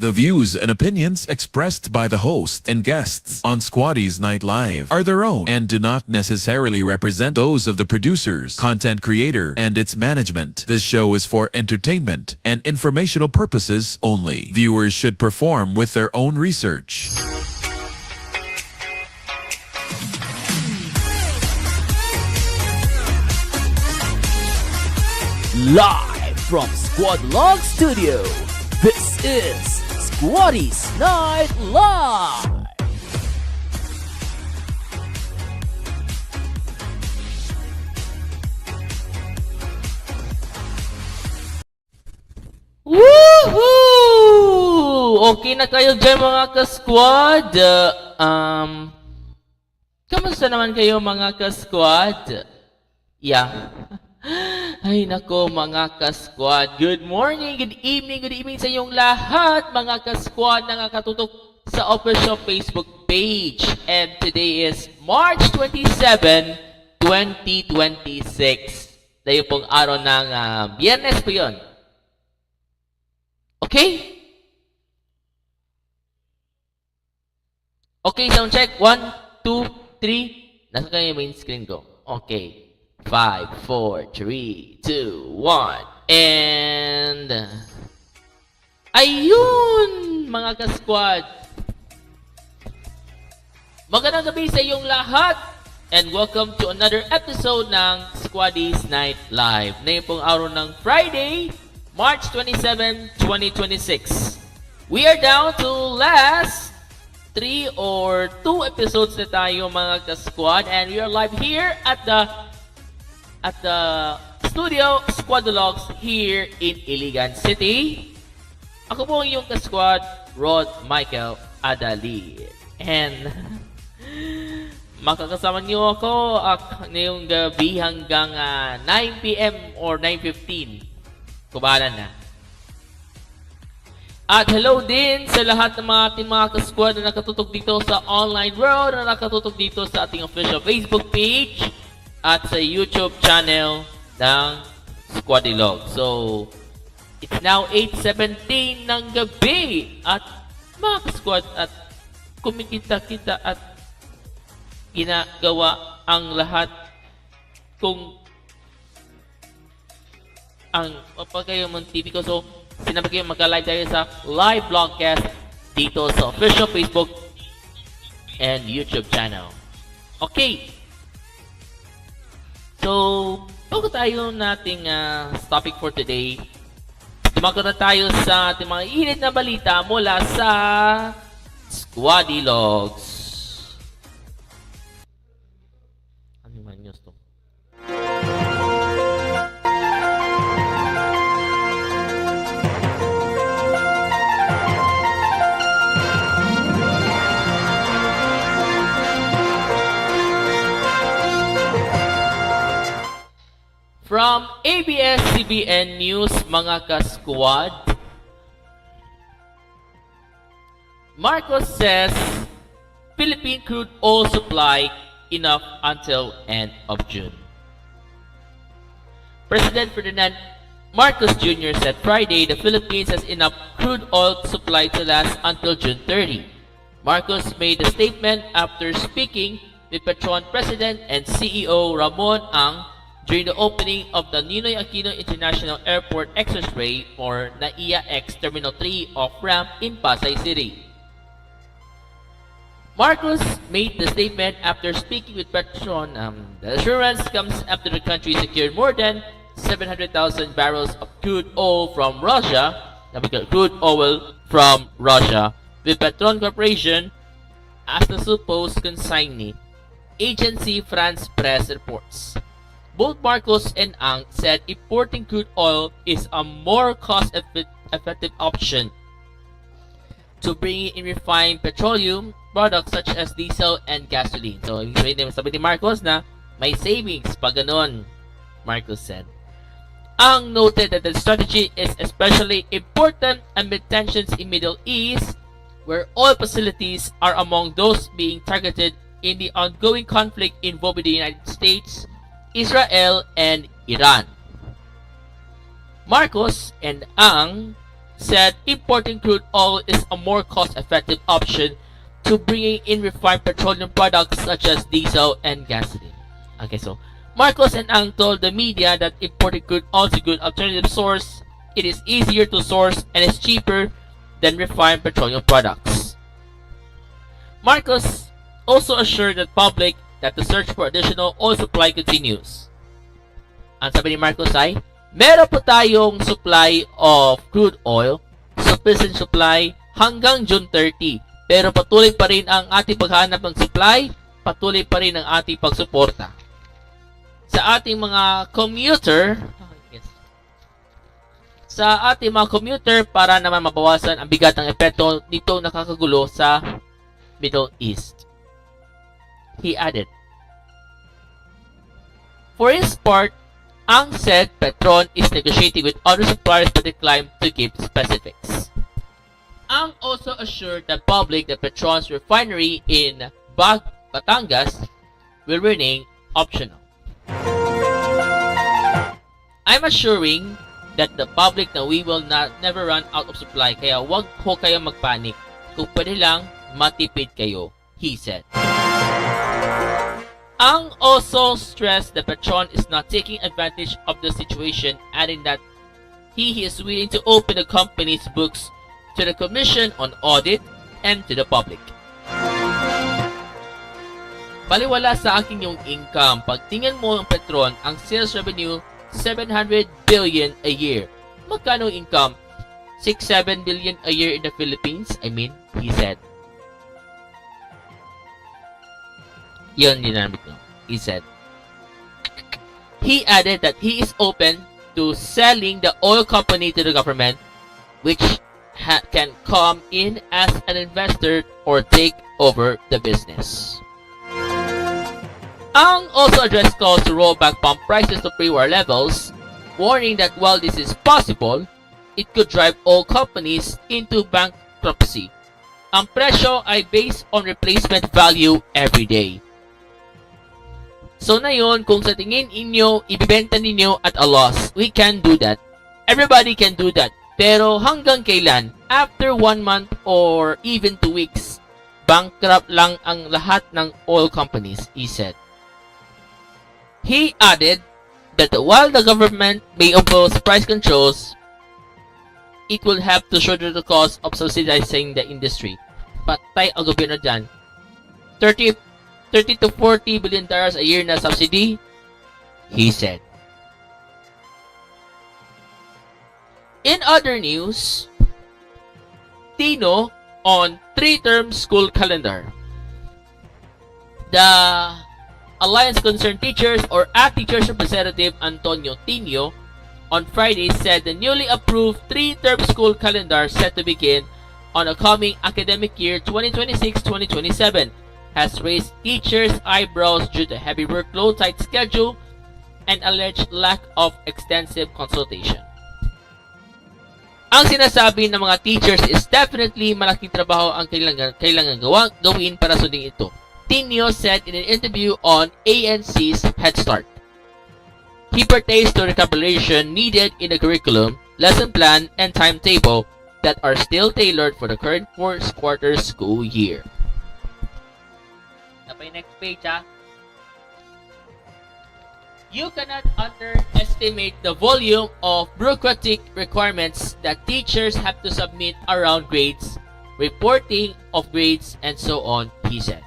The views and opinions expressed by the host and guests on Squaddie's Night Live are their own and do not necessarily represent those of the producers, content creator, and its management. This show is for entertainment and informational purposes only. Viewers should perform with their own research. Live from SquadiLogues Studio, this is Squaddie's Night Live! Woohoo! Okay na kayo dyan mga ka-squad? Kamusta naman kayo mga ka-squad? Yeah. Ay nako mga ka-squad. Good morning, good evening sa inyong lahat mga ka-squad na nakatutok sa official Facebook page. And today is March 27, 2026. Dahil pong araw ng Biyernes po yun. Okay? Okay, sound check. 1, 2, 3. Nasa kayo yung main screen ko. Okay. 5, 4, 3, 2, 1, and ayun mga ka-squad, magandang gabi sa iyong lahat and welcome to another episode ng Squaddie's Night Live na yung pong araw ng Friday, March 27, 2026. We are down to last 3 or 2 episodes na tayo mga ka-squad, and we are live here at the studio SquadiLogues here in Iligan City. Ako po ang iyong ka-squad, Rod Michael Adali. And makakasama niyo ako ngayong gabi hanggang 9 p.m. or 9:15. Kubalan na. At hello din sa lahat ng ating mga ka-squad na nakatutok dito sa online world, na nakatutok dito sa ating official Facebook page at sa YouTube channel ng SquadiLogues. So, it's now 8:17 ng gabi at mga ka-squad at kumikita-kita at ginagawa ang lahat kung ang papagayo mong TV ko. So, sinabi kayo magka-live tayo sa live broadcast dito sa official Facebook and YouTube channel. Okay. So, bago tayo nating topic for today, tumagot na tayo sa ating mga init na balita mula sa SquadiLogues. Ano yung news to? From ABS-CBN News, mga ka-squad, Marcos says Philippine crude oil supply enough until end of June. President Ferdinand Marcos Jr. said Friday the Philippines has enough crude oil supply to last until June 30. Marcos made the statement after speaking with Petron President and CEO Ramon Ang during the opening of the Ninoy Aquino International Airport Expressway or NAIA X Terminal 3 off-ramp in Pasay City. Marcos made the statement after speaking with Petron. The assurance comes after the country secured more than 700,000 barrels of crude oil from Russia, with Petron Corporation as the supposed consignee, agency France Press reports. Both Marcos and Ang said importing crude oil is a more cost-effective option to bring in refined petroleum products such as diesel and gasoline. So, sabi ni Marcos na may savings pag ganon, Marcos said. Ang noted that the strategy is especially important amid tensions in Middle East, where oil facilities are among those being targeted in the ongoing conflict involving the United States, Israel, and Iran. Marcos and Ang said importing crude oil is a more cost-effective option to bringing in refined petroleum products such as diesel and gasoline. Okay, so Marcos and Ang told the media that importing crude oil is a good alternative source. It is easier to source and is cheaper than refined petroleum products. Marcos also assured the public that the search for additional oil supply continues. Ang sabi ni Marcos ay, meron po tayong supply of crude oil, sufficient supply hanggang June 30. Pero patuloy pa rin ang ating paghahanap ng supply, patuloy pa rin ang ating pagsuporta. Sa ating mga commuter, para naman mabawasan ang bigat ng epekto nito nakakagulo sa Middle East. He added, for his part, Ang said Petron is negotiating with other suppliers but declined to give specifics. Ang also assured the public that Petron's refinery in Batangas will remain optional. I'm assuring that the public na we will never run out of supply kaya wag ho kayo magpanik. Kung pwede lang, matipid kayo, he said. Ang also stressed that Petron is not taking advantage of the situation, adding that he is willing to open the company's books to the Commission on Audit and to the public. Baliwala sa akin yung income. Pagtingin mo ng Petron, ang sales revenue, 700 billion a year. Magkano income? 6-7 billion a year in the Philippines, he said. Yun dinamit no. He said. He added that he is open to selling the oil company to the government, which can come in as an investor or take over the business. Ang also addressed calls to roll back pump prices to pre-war levels, warning that while this is possible, it could drive oil companies into bankruptcy. Ang presyo ay based on replacement value every day. So na yun, kung sa tingin inyo, ibibenta ninyo at a loss, we can do that. Everybody can do that. Pero hanggang kailan? After 1 month or even 2 weeks, bankrupt lang ang lahat ng oil companies, he said. He added that while the government may impose price controls, it will have to shoulder the cost of subsidizing the industry. Patay ang gobyerno dyan. 30 to 40 billion dollars a year na subsidy, he said. In other news, Tino on 3-term school calendar. The Alliance Concerned Teachers or ACT Teachers Representative Antonio Tino on Friday said the newly approved 3-term school calendar set to begin on the coming academic year 2026-2027 has raised teachers' eyebrows due to heavy workload, tight schedule, and alleged lack of extensive consultation. Ang sinasabi ng mga teachers is definitely malaking trabaho ang kailangan gawin para sundin ito, Tino said in an interview on ANC's Head Start. He pertains to recalibration needed in the curriculum, lesson plan, and timetable that are still tailored for the current fourth quarter school year. Next page, You cannot underestimate the volume of bureaucratic requirements that teachers have to submit around grades, reporting of grades, and so on, he said.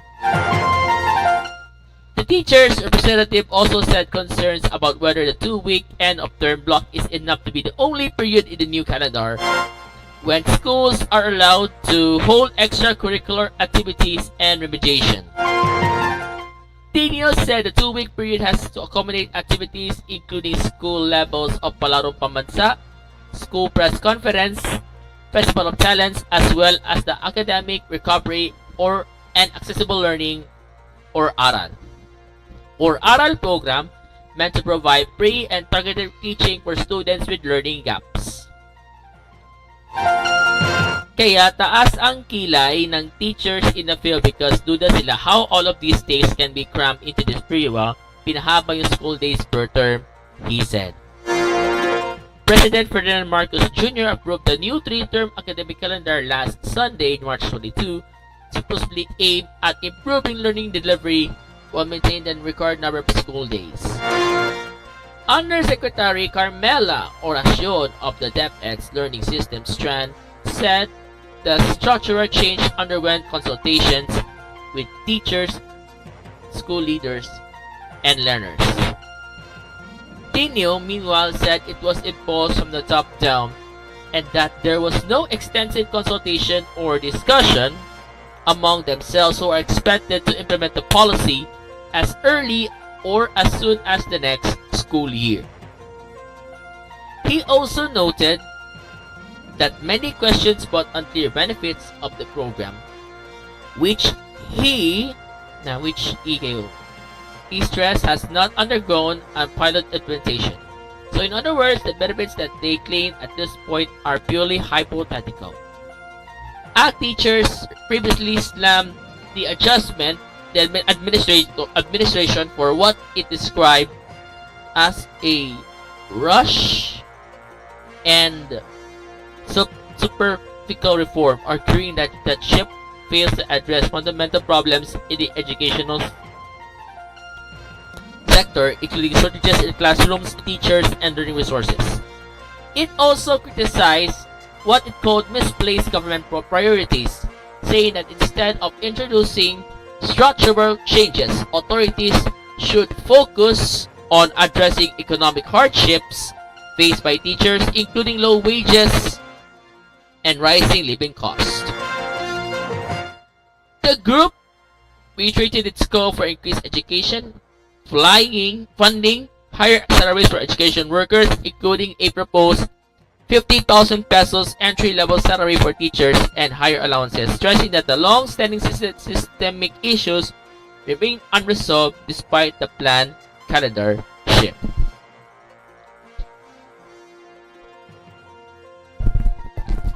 The teachers' representative also said concerns about whether the 2-week end of term block is enough to be the only period in the new calendar when schools are allowed to hold extracurricular activities and remediation. Tino said the 2-week period has to accommodate activities including school levels of Palarong Pambansa, school press conference, festival of talents, as well as the academic recovery and accessible learning or ARAL. Or ARAL program meant to provide free and targeted teaching for students with learning gaps. Kaya taas ang kilay ng teachers in the field because duda sila how all of these days can be crammed into this period. Pinahaba yung school days per term, he said. President Ferdinand Marcos Jr. approved the new 3-term academic calendar last Sunday, March 22, supposedly aimed at improving learning delivery while maintaining the required number of school days. Undersecretary Carmela Oracion of the DepEd's Learning Systems Strand said the structural change underwent consultations with teachers, school leaders, and learners. Tinio, meanwhile, said it was imposed from the top down and that there was no extensive consultation or discussion among themselves who are expected to implement the policy as early or as soon as the next school year. He also noted that many questions about unclear benefits of the program, which he stressed has not undergone a pilot implementation. So in other words, the benefits that they claim at this point are purely hypothetical. ACT teachers previously slammed the adjustment, the administration for what it described as a rush and superficial reform, arguing that SHIP fails to address fundamental problems in the educational sector, including shortages in classrooms, teachers, and learning resources. It also criticized what it called misplaced government priorities, saying that instead of introducing structural changes, authorities should focus on addressing economic hardships faced by teachers, including low wages and rising living costs. The group reiterated its call for increased education, funding, higher salaries for education workers, including a proposed 50,000 pesos entry-level salary for teachers and higher allowances, stressing that the long-standing systemic issues remain unresolved despite the planned calendar shift.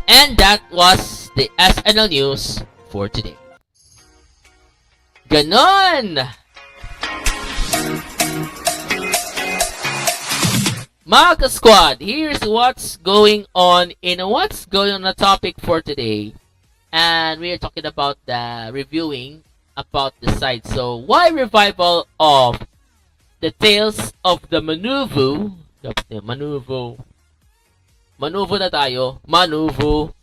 And that was the SNL News for today. Ganon! Mga ka-squad, here's what's going on the topic for today. And we are talking about the reviewing about the site. So, why revival of the Tales of the Manuvu? Manuvu na tayo. Manuvu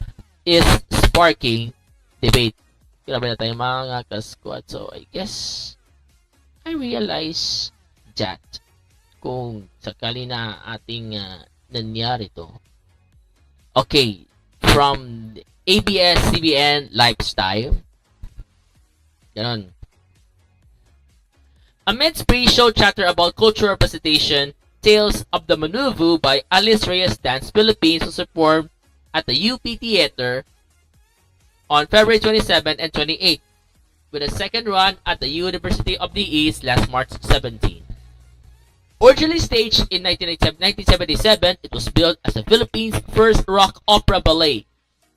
is sparking debate. Grabe na tayo mga ka-squad. So, I guess I realize that kung sakali na ating nangyari to. Okay, from the ABS-CBN Lifestyle. Ganon. Amidst pre-show chatter about cultural representation, Tales of the Manuvu by Alice Reyes Dance Philippines was performed at the UP Theater on February 27 and 28, with a second run at the University of the East last March 17. Originally staged in 1977, it was billed as the Philippines' first rock opera ballet,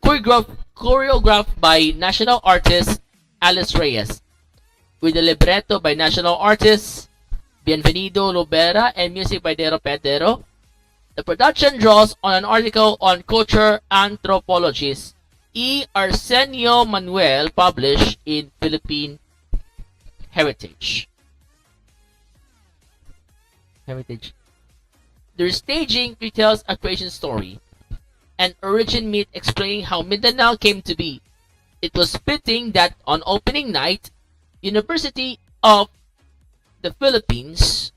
choreographed by national artist Alice Reyes, with a libretto by national artists Bienvenido Lobera and music by Dero Pedero. The production draws on an article on culture anthropologist E. Arsenio Manuel published in Philippine Heritage. Their staging retells a creation story, an origin myth explaining how Mindanao came to be. It was fitting that on opening night, University of the Philippines,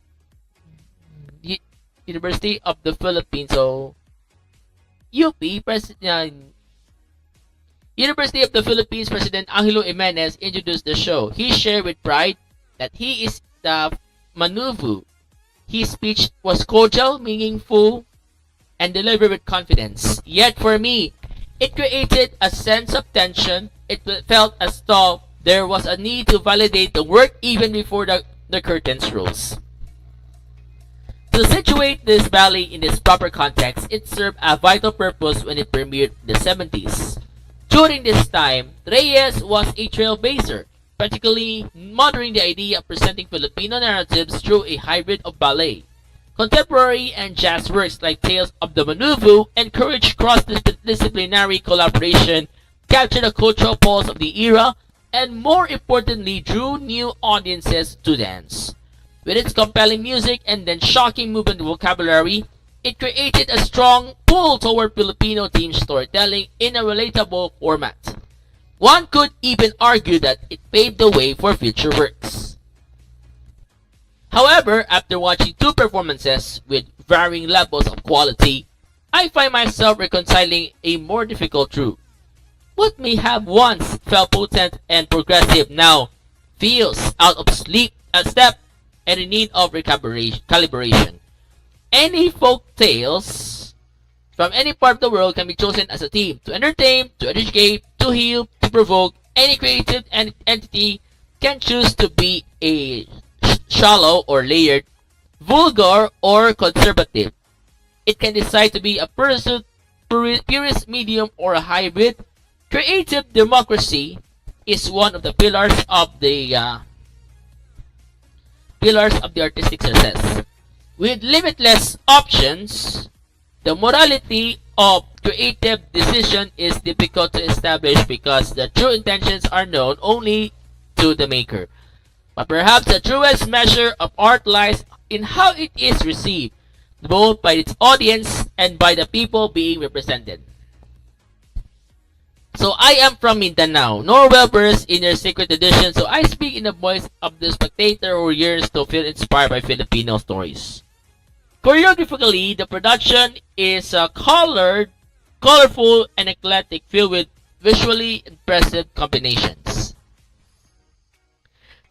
so UP University of the Philippines President Angelo Jimenez introduced the show. He shared with pride that he is the Manuvu. His speech was cordial, meaningful, and delivered with confidence. Yet for me, it created a sense of tension. It felt as though there was a need to validate the work even before the curtains rose. To situate this ballet in its proper context, it served a vital purpose when it premiered in the 70s. During this time, Reyes was a trailblazer, particularly mothering the idea of presenting Filipino narratives through a hybrid of ballet, Contemporary and jazz works like Tales of the Manuvu encourage cross-disciplinary collaboration, captured the cultural pulse of the era, and more importantly, drew new audiences to dance. With its compelling music and then shocking movement vocabulary, it created a strong pull toward Filipino themed storytelling in a relatable format. One could even argue that it paved the way for future works. However, after watching two performances with varying levels of quality, I find myself reconciling a more difficult truth. What may have once felt potent and progressive now feels out of step and in need of calibration. Any folk tales from any part of the world can be chosen as a theme to entertain, to educate, to heal, to provoke. Any creative entity can choose to be a shallow or layered, vulgar or conservative. It can decide to be a purist medium or a hybrid. Creative democracy is one of the pillars of the artistic success. With limitless options, the morality of creative decision is difficult to establish because the true intentions are known only to the maker. But perhaps the truest measure of art lies in how it is received, both by its audience and by the people being represented. So I am from Mindanao, nor well versed in their secret tradition, so I speak in the voice of the spectator who yearns to feel inspired by Filipino stories. Choreographically, the production is colorful, and eclectic, filled with visually impressive combinations.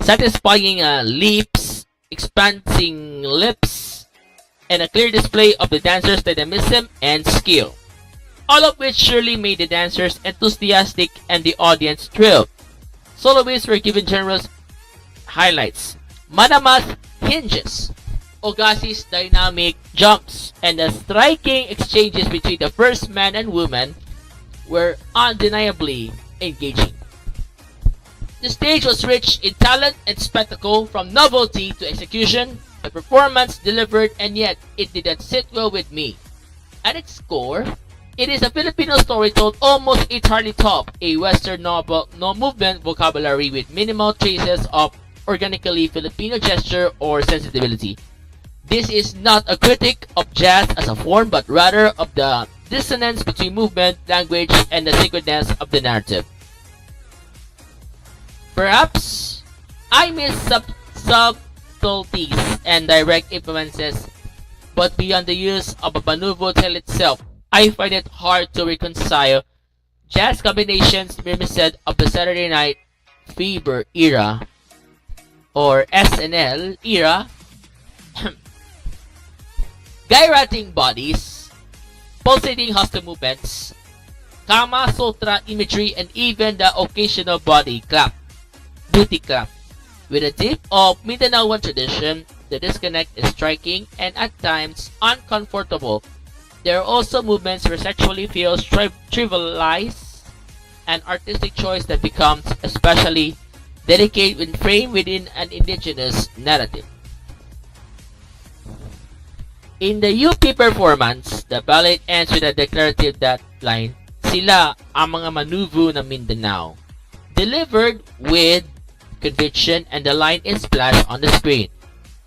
Satisfying leaps, expanding lips, and a clear display of the dancers' dynamism and skill. All of which surely made the dancers enthusiastic and the audience thrilled. Soloists were given generous highlights. Manama's hinges, Ogasi's dynamic jumps, and the striking exchanges between the first man and woman were undeniably engaging. The stage was rich in talent and spectacle, from novelty to execution. The performance delivered, and yet it didn't sit well with me. At its core, it is a Filipino story told almost entirely top a Western movement vocabulary with minimal traces of organically Filipino gesture or sensibility. This is not a critic of jazz as a form, but rather of the dissonance between movement, language, and the sacredness of the narrative. Perhaps I miss subtleties and direct influences, but beyond the use of a Banuvo tale itself, I find it hard to reconcile jazz combinations reminiscent of the Saturday Night Fever era or SNL era, gyrating bodies, pulsating hostile movements, Kama Sutra imagery, and even the occasional booty clap. With a dip of Mindanaoan tradition, the disconnect is striking and at times uncomfortable. There are also movements where sexually feels trivialized, an artistic choice that becomes especially delicate when framed within an indigenous narrative. In the UP performance, the ballet ends with a declarative line, "Sila ang mga manuvu ng Mindanao," delivered with conviction, and the line is splashed on the screen.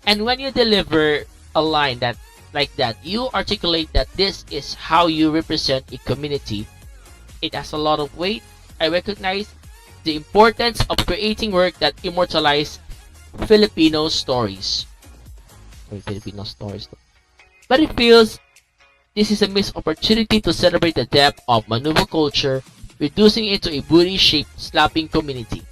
And when you deliver a line like that, you articulate that this is how you represent a community. It has a lot of weight. I recognize the importance of creating work that immortalize Filipino stories. But it feels this is a missed opportunity to celebrate the depth of Manuvo culture, reducing it to a booty-shaped slapping community.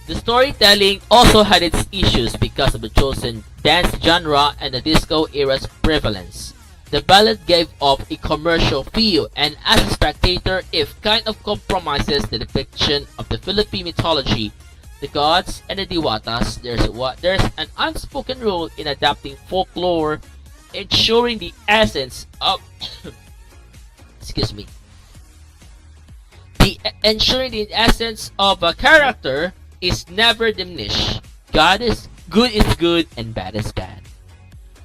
The storytelling also had its issues because of the chosen dance genre and the disco era's prevalence. The ballad gave off a commercial feel, and as a spectator, it kind of compromises the depiction of the Philippine mythology, the gods and the diwatas. There's an unspoken rule in adapting folklore, ensuring the essence of ensuring the essence of a character is never diminished. good is good and bad is bad.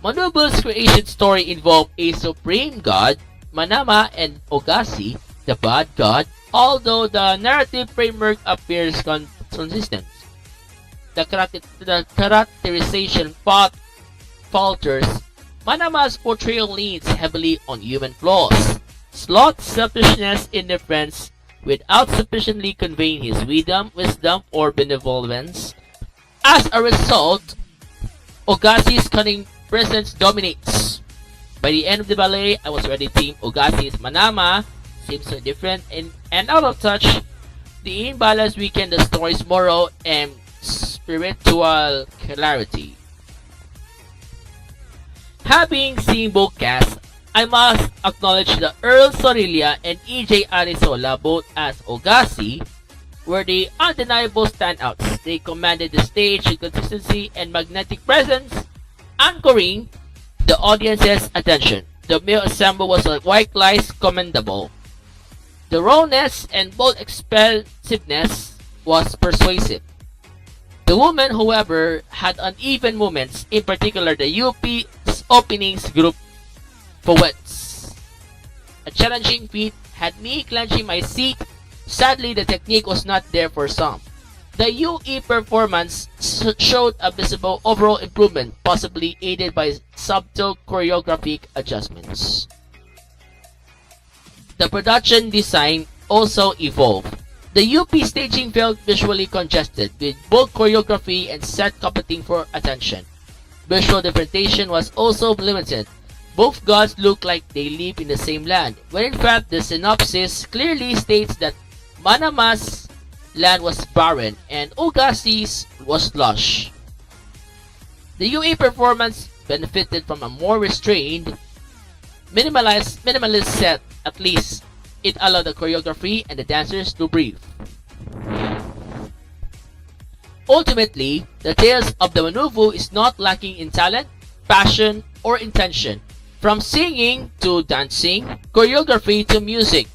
Manubu's creation story involved a supreme god, Manama, and Ogasi, the bad god, although the narrative framework appears consistent. The characterization falters. Manama's portrayal leans heavily on human flaws, sloth, selfishness, indifference, without sufficiently conveying his wisdom or benevolence. As a result, Ogasi's cunning presence dominates. By the end of the ballet, I was already team Ogasi's Manama seems so different and out of touch. The imbalance weakened the story's moral and spiritual clarity. Having seen both casts, I must acknowledge that Earl Sorilla and E.J. Arizola, both as Ogasi, were the undeniable standouts. They commanded the stage with consistency and magnetic presence, anchoring the audience's attention. The male ensemble was likewise commendable. The rawness and bold expressiveness was persuasive. The women, however, had uneven moments, in particular the UP's openings group poets. A challenging feat had me clenching my seat. Sadly, the technique was not there for some. The UE performance showed a visible overall improvement, possibly aided by subtle choreographic adjustments. The production design also evolved. The UP staging felt visually congested, with both choreography and set competing for attention. Visual differentiation was also limited. Both gods looked like they live in the same land, when in fact the synopsis clearly states that Manama's land was barren and Ogasi's was lush. The UE performance benefited from a more restrained, minimalist set. At least it allowed the choreography and the dancers to breathe. Ultimately, the tales of the Manubu is not lacking in talent, passion, or intention. From singing to dancing, choreography to music,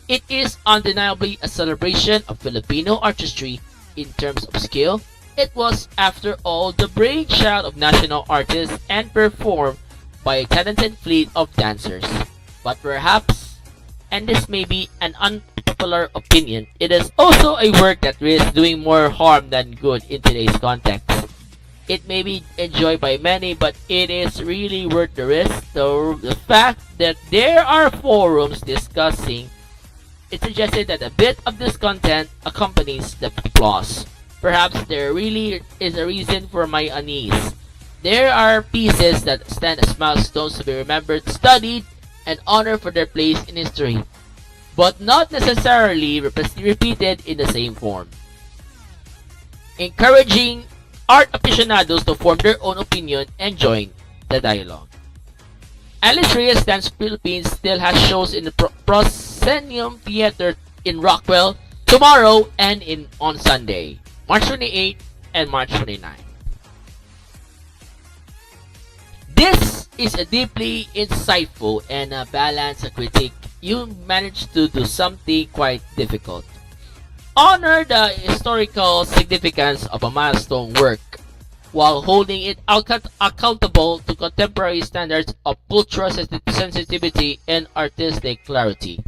it is undeniably a celebration of Filipino artistry in terms of skill. It was, after all, the brainchild of national artists and performed by a talented fleet of dancers. But perhaps, and this may be an unpopular opinion, it is also a work that risks doing more harm than good in today's context. It may be enjoyed by many, but it is really worth the risk. The fact that there are forums discussing it suggested that a bit of this content accompanies the applause. Perhaps there really is a reason for my unease. There are pieces that stand as milestones to be remembered, studied, and honored for their place in history, but not necessarily repeated in the same form. Encouraging art aficionados to form their own opinion and join the dialogue. Alice Reyes Dance Philippines still has shows in the Proscenium Theater in Rockwell tomorrow and on Sunday, March 28 and March 29. This is a deeply insightful and a balanced critique. You managed to do something quite difficult. Honor the historical significance of a milestone work while holding it accountable to contemporary standards of cultural sensitivity and artistic clarity.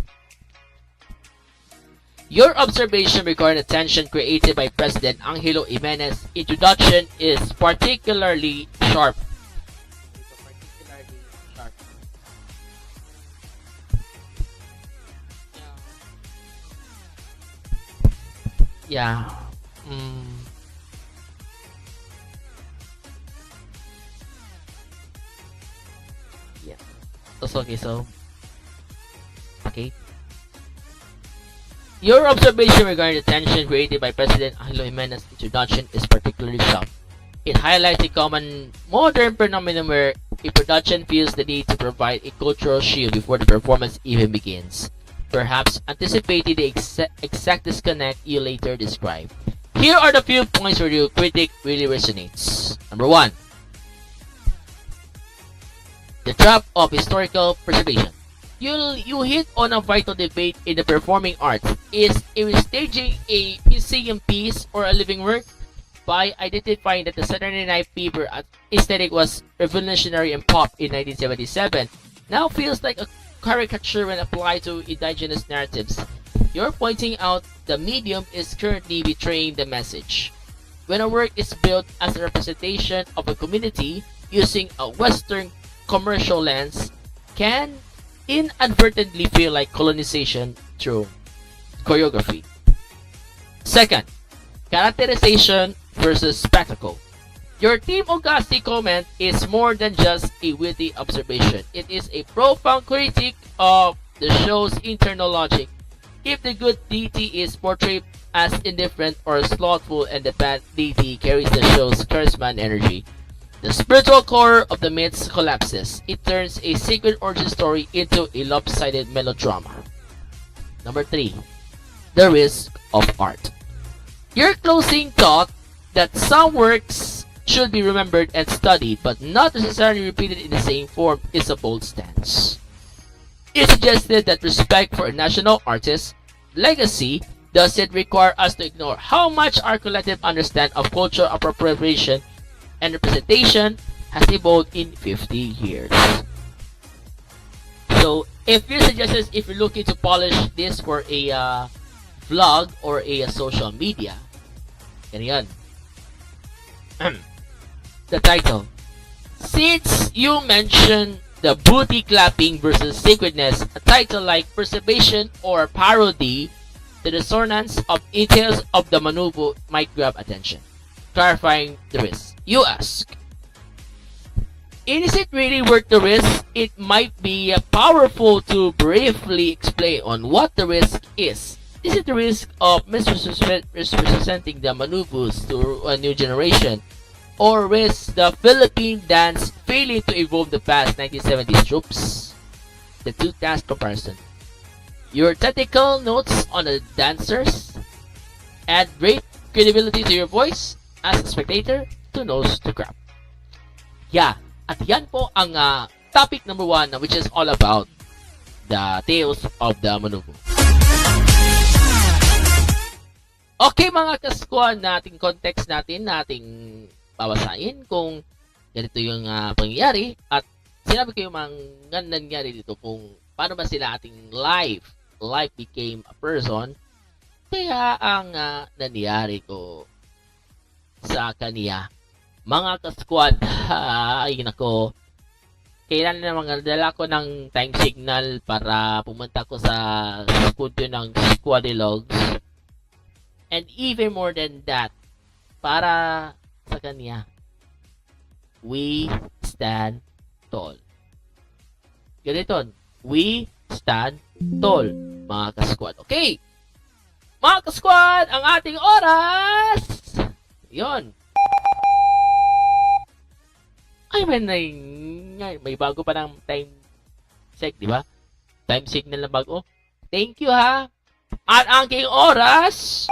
Your observation regarding the tension created by President Angelo Jimenez's introduction is particularly sharp. Yeah. Yeah. Okay, so. Okay. Your observation regarding the tension created by President Angelo Jimenez's introduction is particularly sharp. It highlights a common modern phenomenon where a production feels the need to provide a cultural shield before the performance even begins, perhaps anticipating the exact disconnect you later describe. Here are the few points where your critic really resonates. Number 1. The trap of historical preservation. You hit on a vital debate in the performing arts. Is restaging a museum piece or a living work? by identifying that the Saturday Night Fever aesthetic was revolutionary in pop in 1977, now feels like a caricature when applied to indigenous narratives. You're pointing out the medium is currently betraying the message. When a work is built as a representation of a community using a Western commercial lens, can inadvertently feel like colonization through choreography. Second, characterization versus spectacle. Your Team Augasti comment is more than just a witty observation. It is a profound critique of the show's internal logic. If the good deity is portrayed as indifferent or slothful and the bad deity carries the show's charisma and energy, the spiritual core of the myths collapses. It turns a sacred origin story into a lopsided melodrama. Number 3. The risk of art. Your closing thought that some works should be remembered and studied but not necessarily repeated in the same form is a bold stance. It suggested that respect for a national artist's legacy doesn't require us to ignore how much our collective understanding of cultural appropriation and representation has evolved in 50 years. So, if your suggestions, if you're looking to polish this for a vlog or a social media, ganyan. The title. Since you mentioned the booty clapping versus sacredness, a title like Preservation or Parody, the dissonance of details of the maneuver might grab attention. Clarifying the risk. You ask, is it really worth the risk? It might be powerful to briefly explain on what the risk is. Is it the risk of misrepresenting the maneuvers to a new generation? Or risk the Philippine dance failing to evolve the past 1970s troops? The two task comparison. Your technical notes on the dancers add great credibility to your voice as a spectator to nose to grab. Yeah, at yan po ang topic number 1, which is all about the tales of the maneuver. Okay mga kasquad, nating context natin, nating babasahin kung ganito yung pangyayari at sinabi ko yung mga nangyari dito kung paano ba sila ating life became a person. Kaya ang nangyari ko sa kaniya, mga kasquad, ay nako, kailan na mga dala ko ng time signal para pumunta ko sa studio ng SquadiLogues, and even more than that, para sa kanya, we stand tall. Ganito, we stand tall, mga kasquad. Okay, mga kasquad, ang ating oras, yon. Ay, may bago pa ng time sec, di ba? Time signal na bago. Thank you, ha. At ang aking oras,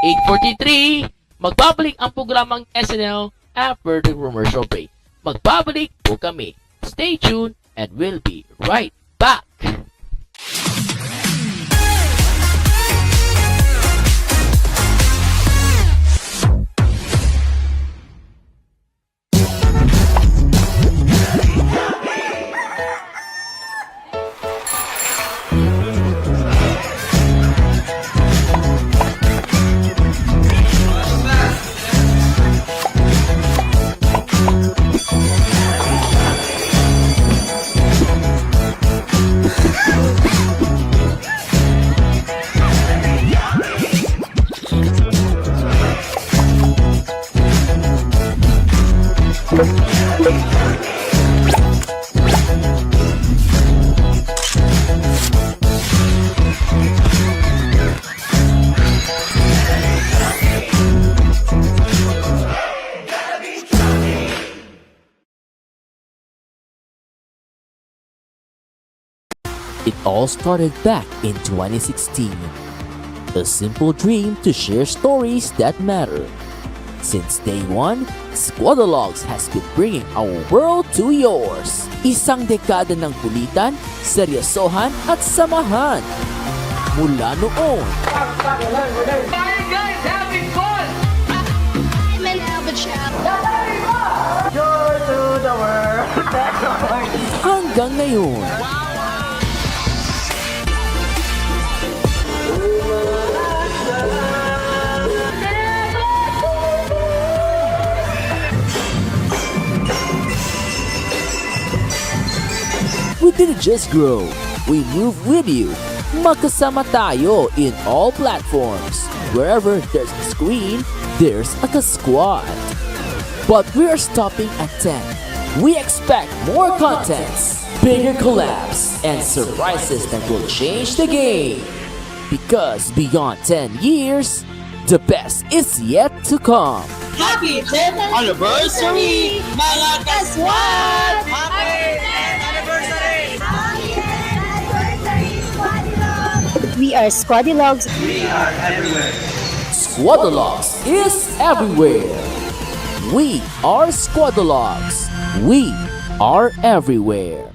8:43, magbabalik ang programang SNL after the commercial break. Magbabalik po kami. Stay tuned and we'll be right back. It all started back in 2016. A simple dream to share stories that matter. Since day one, SquadiLogues has been bringing our world to yours. Isang dekada ng kulitan, seryosohan at samahan. Mula noon, Hi guys, having fun! Hanggang ngayon, we didn't just grow, we move with you. Magkasama tayo in all platforms. Wherever there's a screen, there's a squad. But we're stopping at 10. We expect more contents, bigger collabs, and surprises that will change the game. Because beyond 10 years, the best is yet to come. Happy 10th anniversary, mga kaswat! Happy 10th anniversary! Happy 10th anniversary, SquadiLogues! We are SquadiLogues. SquadiLogues is everywhere. We are SquadiLogues. We are everywhere.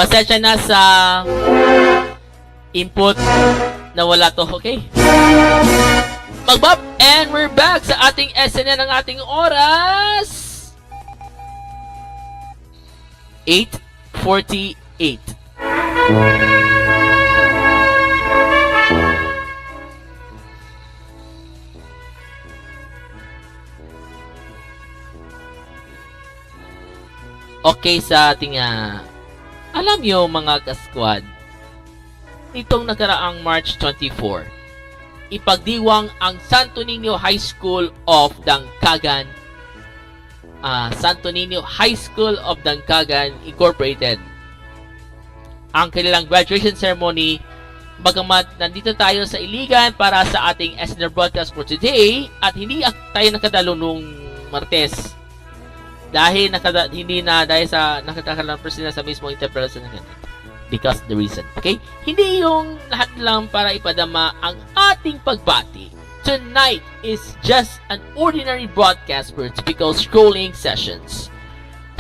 Pasensya na sa input na wala to, okay? Magbab, and we're back sa ating SNN ng ating oras. 8:48. Okay, sa ating alam nyo mga ka-squad, itong nakaraang March 24, ipagdiwang ang Santo Niño High School of Dangkagan, Santo Niño High School of Dangkagan Incorporated. Ang kanilang graduation ceremony, bagamat nandito tayo sa Iligan para sa ating SNR broadcast for today, at hindi tayo nakadalo nung Martes. Dahil dahil sa nakakalampers na sa mismong interpretation ng ganito. Because the reason, okay? Hindi yung lahat lang para ipadama ang ating pagbati. Tonight is just an ordinary broadcast for typical scrolling sessions.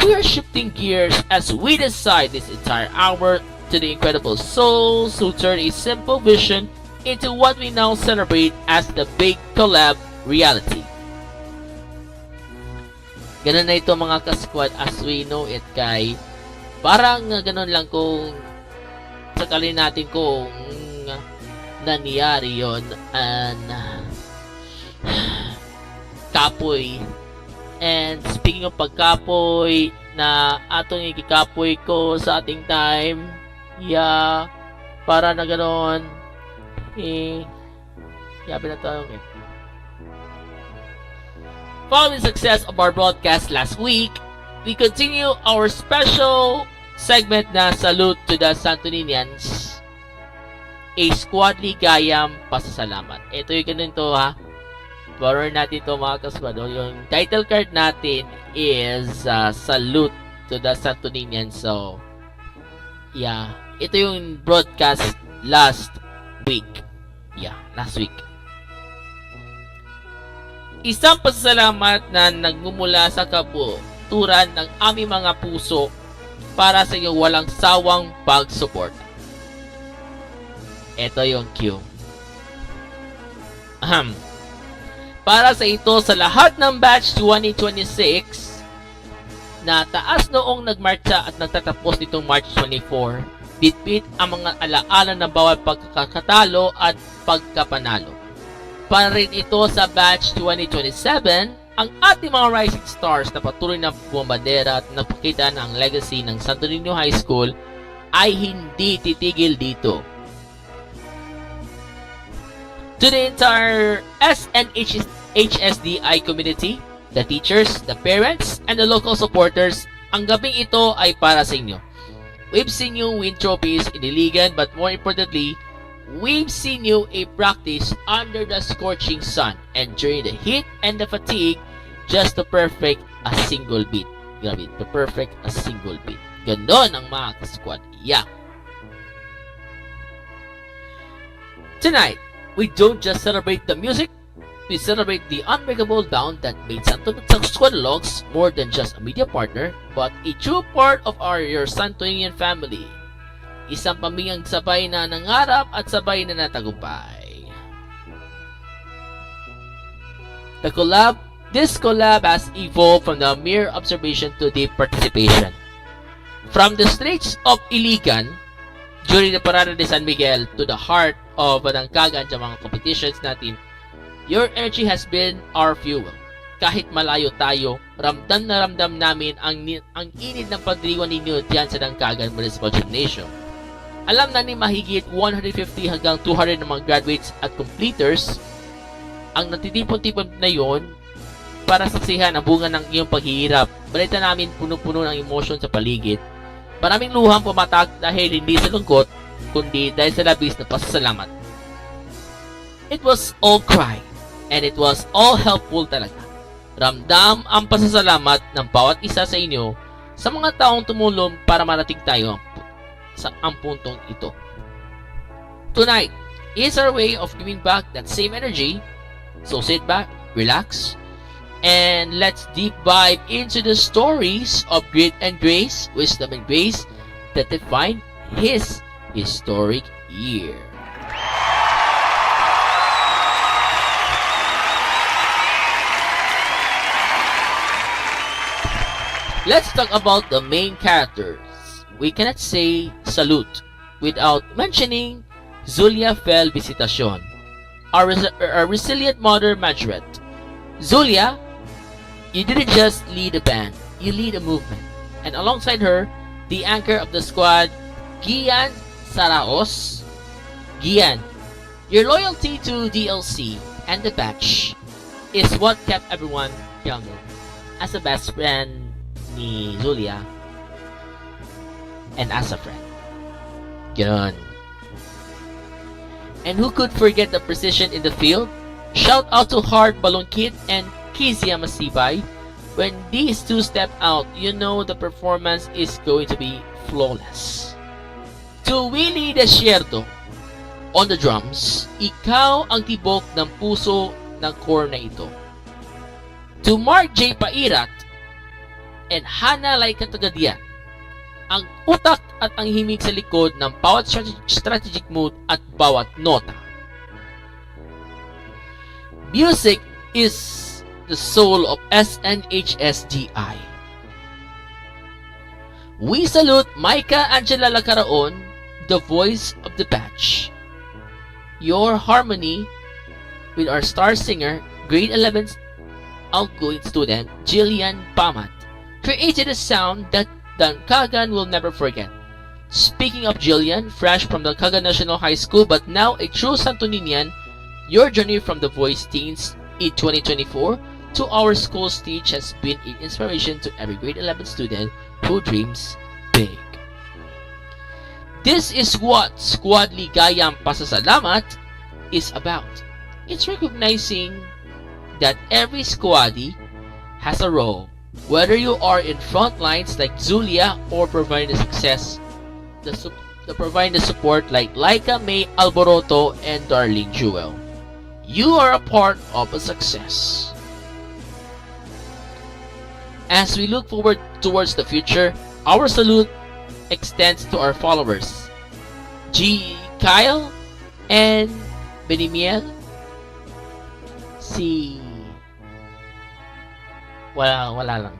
We are shifting gears as we decide this entire hour to the incredible souls who turn a simple vision into what we now celebrate as the big collab reality. Ganun na ito mga ka-squad as we know it, kay parang ganun lang kung sakalin natin kung nangyari yon kapoy. And speaking of pagkapoy na atong ikikapoy ko sa ating time, para na ganun Yabi na tayo eh. Following the success of our broadcast last week, we continue our special segment na Salute to the Santoninians, a Squaddie Gayam Pasasalamat. Ito yung ganito ha. Borrow natin ito mga kasquad. Yung title card natin is Salute to the Santoninians. So, yeah. Ito yung broadcast last week. Yeah, last week. Isang pasasalamat na nagmumula sa kabuturan ng aming mga puso para sa iyong walang sawang pag-support. Ito yung cue. Para sa ito sa lahat ng batch 2026 na taas noong nagmarcha at nagtatapos nitong March 24, bitbit ang mga alaala ng bawat pagkakatalo at pagkapanalo. Para rin ito sa batch 2027, ang ating mga rising stars na patuloy na bumabandera at napakita ng legacy ng Santo Niño High School ay hindi titigil dito. To the entire SNHSDI community, the teachers, the parents, and the local supporters, ang gabing ito ay para sa inyo. We've seen you win trophies in the Ligan, but more importantly, we've seen you a practice under the scorching sun and during the heat and the fatigue just to perfect a single beat. Grabe, to perfect a single beat. Ganon ang mga kasquad. Yeah. Tonight, we don't just celebrate the music, we celebrate the unbreakable bond that made Santo SquadiLogues more than just a media partner, but a true part of your Santoinian family. Isang pamilyang sabay na nangarap at sabay na natagumpay. This collab has evolved from the mere observation to deep participation. From the streets of Iligan, during the Parada de San Miguel, to the heart of Balangkagan sa mga competitions natin, your energy has been our fuel. Kahit malayo tayo, ramdam na ramdam namin ang init ng pagdiriwan ninyo diyan sa Balangkagan Municipal Gymnasium. Alam na ni mahigit 150 hanggang 200 ng mga graduates at completers ang natitipon-tipon na yon para saksihan ang bunga ng iyong paghihirap. Balita namin puno-puno ng emosyon sa paligid. Maraming luhang pumatak dahil hindi sa lungkot, kundi dahil sa labis na pasasalamat. It was all cry, and it was all helpful talaga. Ramdam ang pasasalamat ng bawat isa sa inyo sa mga taong tumulong para marating tayo sa ang puntong ito. Tonight is our way of giving back that same energy. So sit back, relax, and let's deep dive into the stories of grit and grace, wisdom and grace that define his historic year. Let's talk about the main characters. We cannot say salute without mentioning Zulia Fel Visitacion, our resilient mother majorette. Zulia, you didn't just lead a band, you lead a movement. And alongside her, the anchor of the squad, Gian Saraos. Gian, your loyalty to DLC and the batch is what kept everyone younger. As a best friend ni Zulia, and as a friend. Ganon. And who could forget the precision in the field? Shout out to Hard Balloon Kid and Kizia Masibay. When these two step out, you know the performance is going to be flawless. To Willie Desierto on the drums, ikaw ang tibok ng puso ng core na ito. To Mark J. Pairat and Hannah Laika Tagadian, ang utak at ang himig sa likod ng bawat strategic move at bawat nota. Music is the soul of SNHSDI. We salute Micah Angela Lacaraon, the voice of the batch. Your harmony with our star singer, grade 11 outgoing student Jillian Pamat, created a sound that Kagan will never forget. Speaking of Jillian, fresh from the Kagan National High School but now a true Santoninian, Your journey from the Voice Teens in 2024 to our school stage has been an inspiration to every grade 11 student who dreams big. This is what Squad Ligayang Pasasalamat is about. It's recognizing that every squaddie has a role, whether you are in front lines like Zulia or providing providing the support like Laika May Alboroto and Darlene Jewel. You are a part of a success. As we look forward towards the future, our salute extends to our followers, G. Kyle and Benimiel. Wala lang.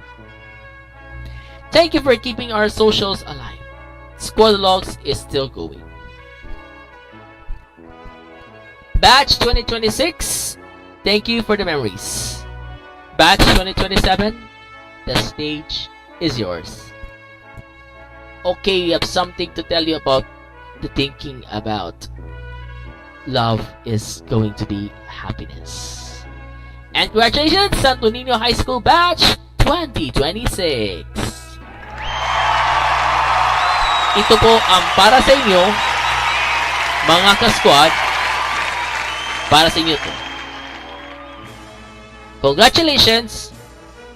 Thank you for keeping our socials alive. SquadiLogues is still going. Batch 2026, thank you for the memories. Batch 2027, the stage is yours. Okay, we have something to tell you about the thinking about love is going to be happiness. And congratulations, Santo Niño High School Batch 2026! Ito po ang para sa inyo, mga ka-squad, para sa inyo to. Congratulations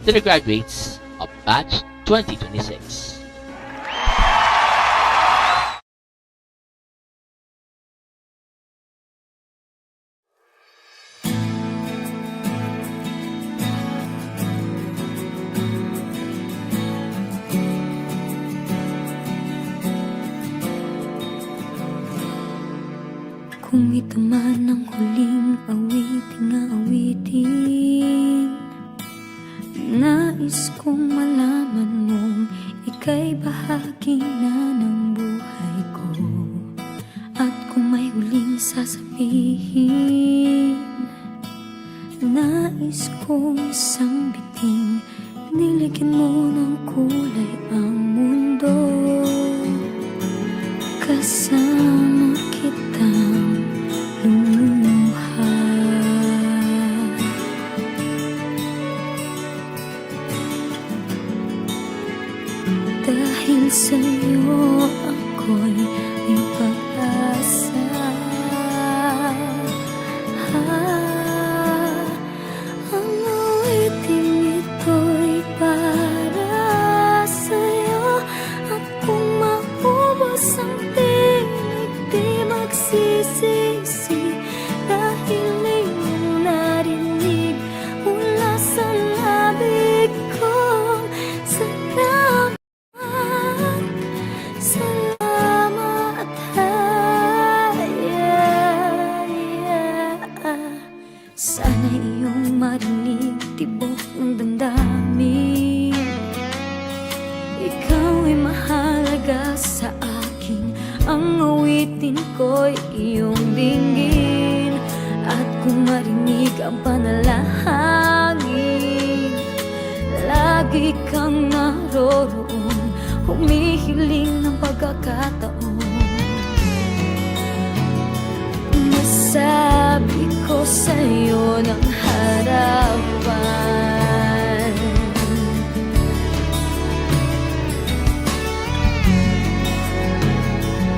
to the graduates of Batch 2026. Kung ito man ang huling awiting, nais kong malaman mong ika'y bahagi na ng buhay ko. At kung may huling sasabihin, nais kong isang biting, niligyan mo ng kulay ang mundo. Kasama kitang lumuha. Dahil sa'yo ako'y may pag-asa. Ang awiting ito'y para sa'yo. At kung maubos ang tinig, di magsisisi. Dahil iyong narinig mula sa labig kong salamat. Salamat, sana iyong marinig tibok ng damdamin. Ikaw ay mahalaga sa akin, ang awitin ko'y iyong dinggin. At kung marinig ang panalangin, lagi kang naroroon, humihiling ng pagkakataon. Masabi ko sa'yo ng harapan,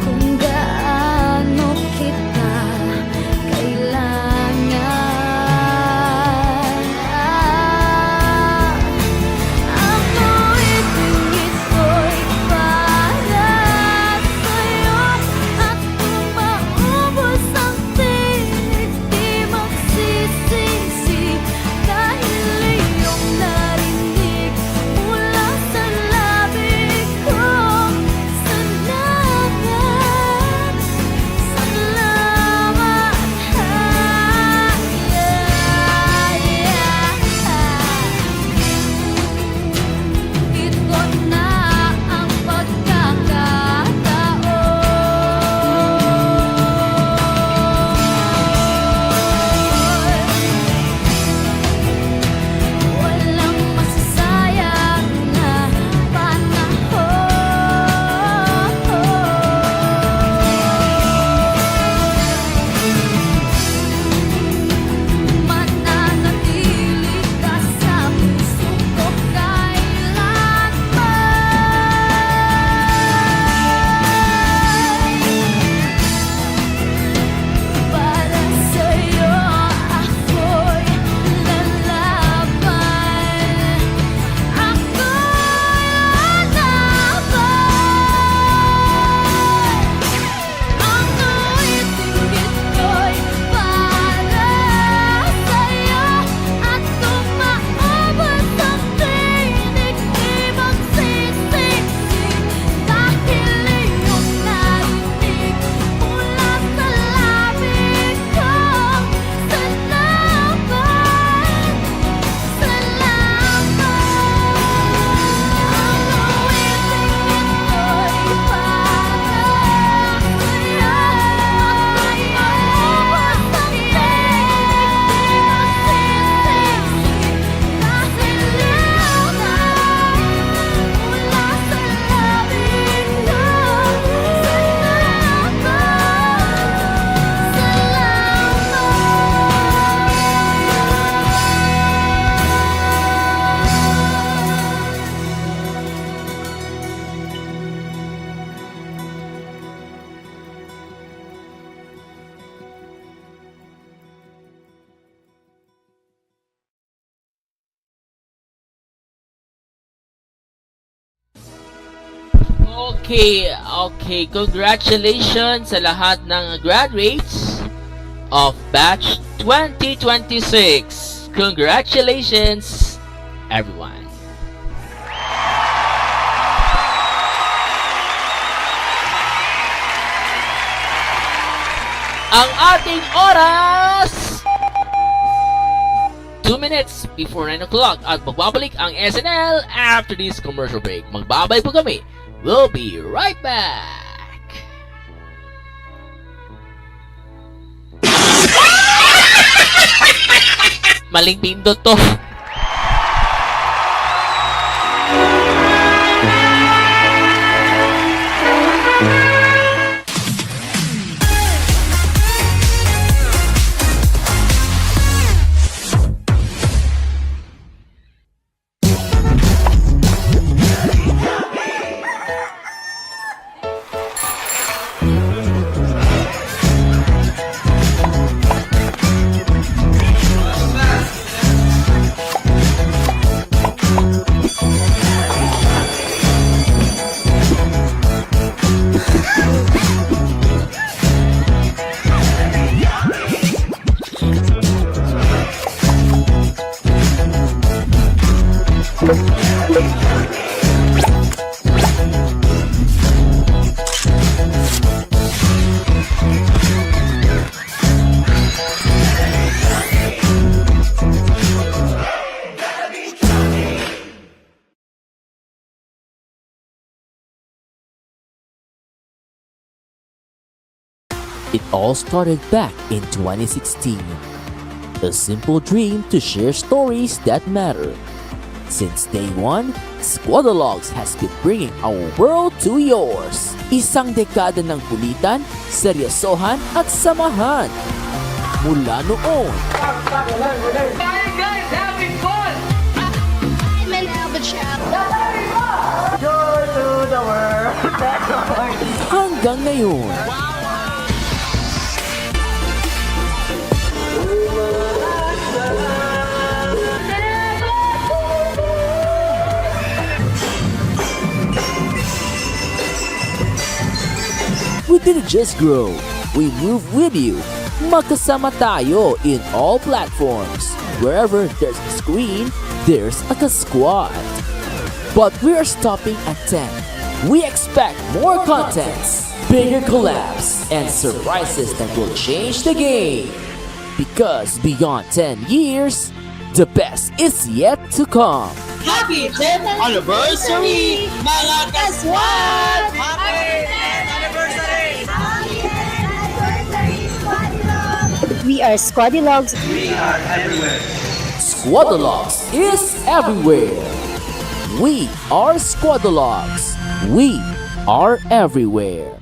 kung gaano kita kailangan. Ang awiting ito'y para sa'yo. At kung maubos ang tinig, di magsisisi. Dahil Okay. Congratulations sa lahat ng graduates of batch 2026. Congratulations, everyone. Ang ating oras 2 minutes before 9 o'clock at magbabalik ang SNL after this commercial break. Magbabay po kami. We'll be right back. Maling pindot to. It all started back in 2016. A simple dream to share stories that matter. Since day one, SquadiLogues has been bringing our world to yours. Isang dekada ng kulitan, seryosohan at samahan. Mula noon, hanggang ngayon. We didn't just grow, we move with you. Magkasama tayo in all platforms. Wherever there's a screen, there's a squad. But we're stopping at 10. We expect more contents, bigger collabs, and surprises that will change the game. Because beyond 10 years, the best is yet to come. Happy 10th anniversary, mga kaswat! Happy 10th anniversary! Happy 10th anniversary, SquadiLogues! We are SquadiLogues. SquadiLogues is everywhere. We are SquadiLogues. We are everywhere.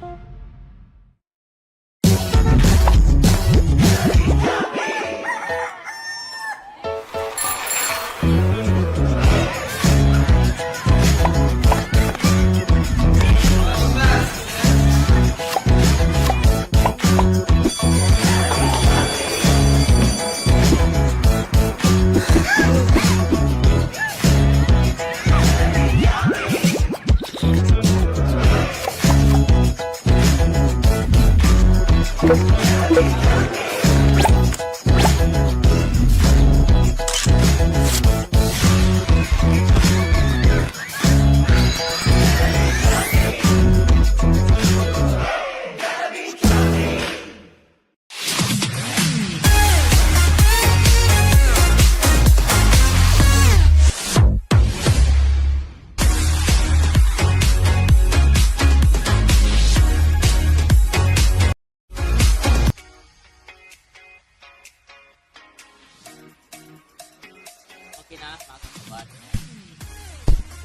Okay na, mga kasabat?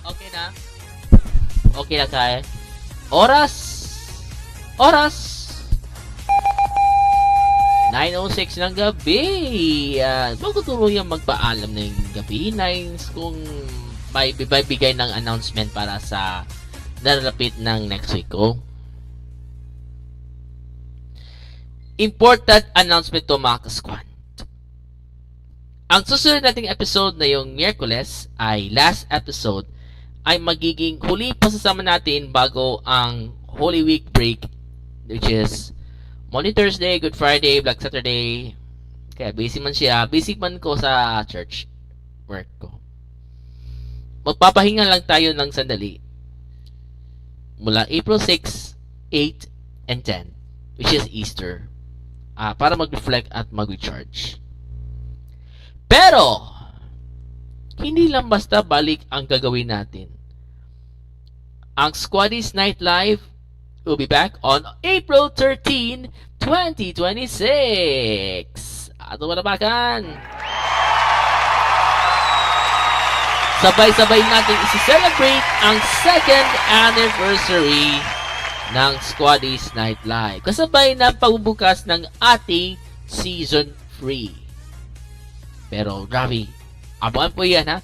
Okay na? Okay na kaya? Oras! 9:06 ng gabi! Bago tuluyang magpaalam ng gabi, Nines, kung may bigay ng announcement para sa narapit ng next week ko. Important announcement to mga kasquad. Ang susunod nating episode na yung Miyerkules ay last episode ay magiging huli pasasama natin bago ang Holy Week break, which is Monday, Thursday, Good Friday, Black Saturday. Kaya busy man siya. Busy man ko sa church work ko. Magpapahinga lang tayo ng sandali mula April 6, 8, and 10, which is Easter, para mag-reflect at mag-recharge. Pero hindi lang basta balik ang gagawin natin. Ang Squaddie's Night Live will be back on April 13, 2026. Ato manabakan! Sabay-sabay natin isi-celebrate ang second anniversary ng Squaddie's Night Live. Kasabay ng pagbubukas ng ating Season 3. Pero grabe, abangan po yan ha.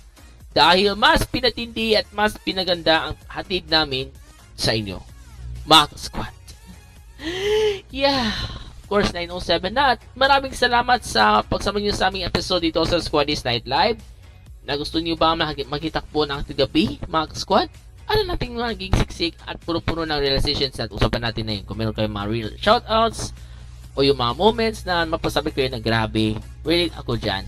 Dahil mas pinatindi at mas pinaganda ang hatid namin sa inyo, mga squad. Yeah, of course 9:07 na. At maraming salamat sa pagsama niyo sa aming episode dito sa Squaddie's Night Live. Na gusto niyo ba magkitakbo ng gabi, mga squad? Ano natin maging siksik at puro-puro ng realizations at usapan natin na yun. Kung meron kayong mga real shoutouts o yung mga moments na mapasabi kayo na grabe, relate ako dyan.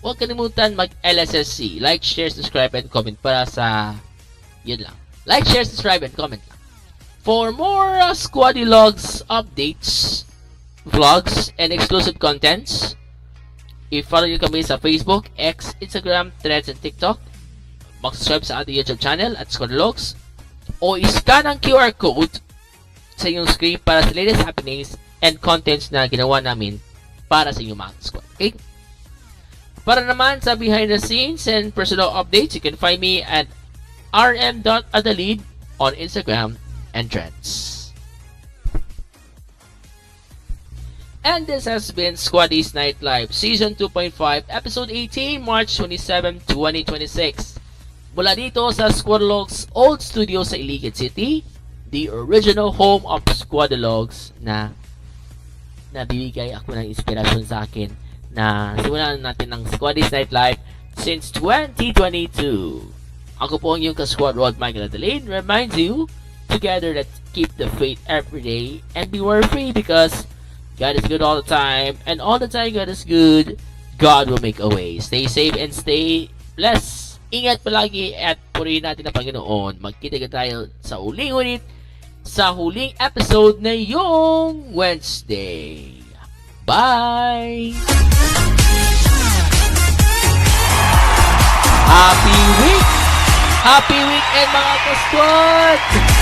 Huwag kalimutan mag-LSSC. Like, share, subscribe, and comment para sa... Yun lang. Like, share, subscribe, and comment lang. For more SquadiLogues updates, vlogs, and exclusive contents, i-follow nyo kami sa Facebook, X, Instagram, Threads, and TikTok. Mag-subscribe sa ating YouTube channel at SquadiLogues. O i-scan ang QR code sa inyong screen para sa latest happenings and contents na ginawa namin para sa inyong mga squad. Okay? Para naman sa behind the scenes and personal updates, you can find me at rm.adalid on Instagram and Threads. And this has been Squaddie's Night Live Season 2.5 Episode 18, March 27, 2026. Mula dito sa SquadiLogues Old Studio sa Iligan City, the original home of SquadiLogues na nabibigay ako ng inspirasyon sa akin na simulan natin ng Squaddie's Night Live since 2022. Ako po ang iyong ka-squad Rod Michael Adeline reminds you, together let's keep the faith every day and be worry-free because God is good all the time and all the time God is good, God will make a way. Stay safe and stay blessed. Ingat palagi at purihin natin ang Panginoon. Magkita tayo sa uling episode na yung Wednesday. Bye! Happy weekend mga ka-squad!